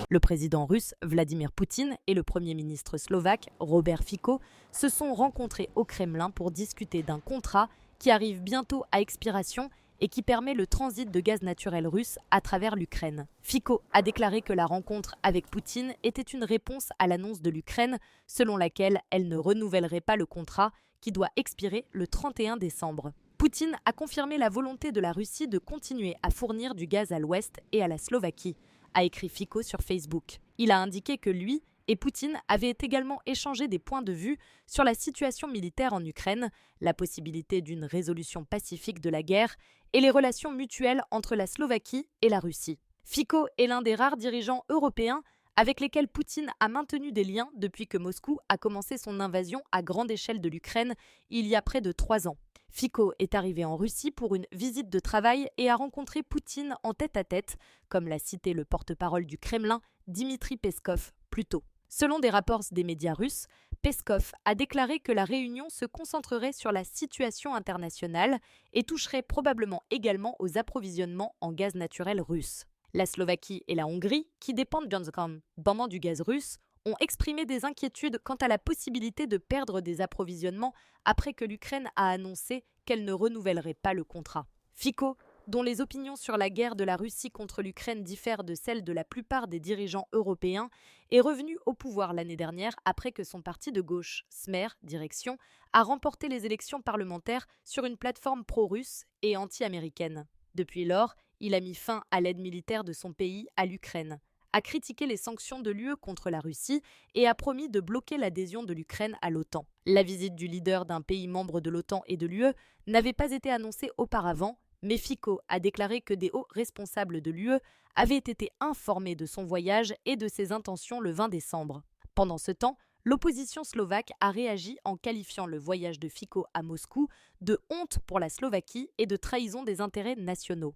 Le président russe Vladimir Poutine et le premier ministre slovaque Robert Fico se sont rencontrés au Kremlin pour discuter d'un contrat qui arrive bientôt à expiration et qui permet le transit de gaz naturel russe à travers l'Ukraine. Fico a déclaré que la rencontre avec Poutine était une réponse à l'annonce de l'Ukraine selon laquelle elle ne renouvellerait pas le contrat qui doit expirer le 31 décembre. Poutine a confirmé la volonté de la Russie de continuer à fournir du gaz à l'ouest et à la Slovaquie, a écrit Fico sur Facebook. Il a indiqué que lui et Poutine avaient également échangé des points de vue sur la situation militaire en Ukraine, la possibilité d'une résolution pacifique de la guerre et les relations mutuelles entre la Slovaquie et la Russie. Fico est l'un des rares dirigeants européens avec lesquels Poutine a maintenu des liens depuis que Moscou a commencé son invasion à grande échelle de l'Ukraine il y a près de 3 ans. Fico est arrivé en Russie pour une visite de travail et a rencontré Poutine en tête-à-tête, comme l'a cité le porte-parole du Kremlin, Dmitri Peskov, plus tôt. Selon des rapports des médias russes, Peskov a déclaré que la réunion se concentrerait sur la situation internationale et toucherait probablement également aux approvisionnements en gaz naturel russe. La Slovaquie et la Hongrie, qui dépendent grandement du gaz russe, ont exprimé des inquiétudes quant à la possibilité de perdre des approvisionnements après que l'Ukraine a annoncé qu'elle ne renouvellerait pas le contrat. Fico, dont les opinions sur la guerre de la Russie contre l'Ukraine diffèrent de celles de la plupart des dirigeants européens, est revenu au pouvoir l'année dernière après que son parti de gauche, Smer Direction, a remporté les élections parlementaires sur une plateforme pro-russe et anti-américaine. Depuis lors, il a mis fin à l'aide militaire de son pays à l'Ukraine, a critiqué les sanctions de l'UE contre la Russie et a promis de bloquer l'adhésion de l'Ukraine à l'OTAN. La visite du leader d'un pays membre de l'OTAN et de l'UE n'avait pas été annoncée auparavant, mais Fico a déclaré que des hauts responsables de l'UE avaient été informés de son voyage et de ses intentions le 20 décembre. Pendant ce temps, l'opposition slovaque a réagi en qualifiant le voyage de Fico à Moscou de honte pour la Slovaquie et de trahison des intérêts nationaux.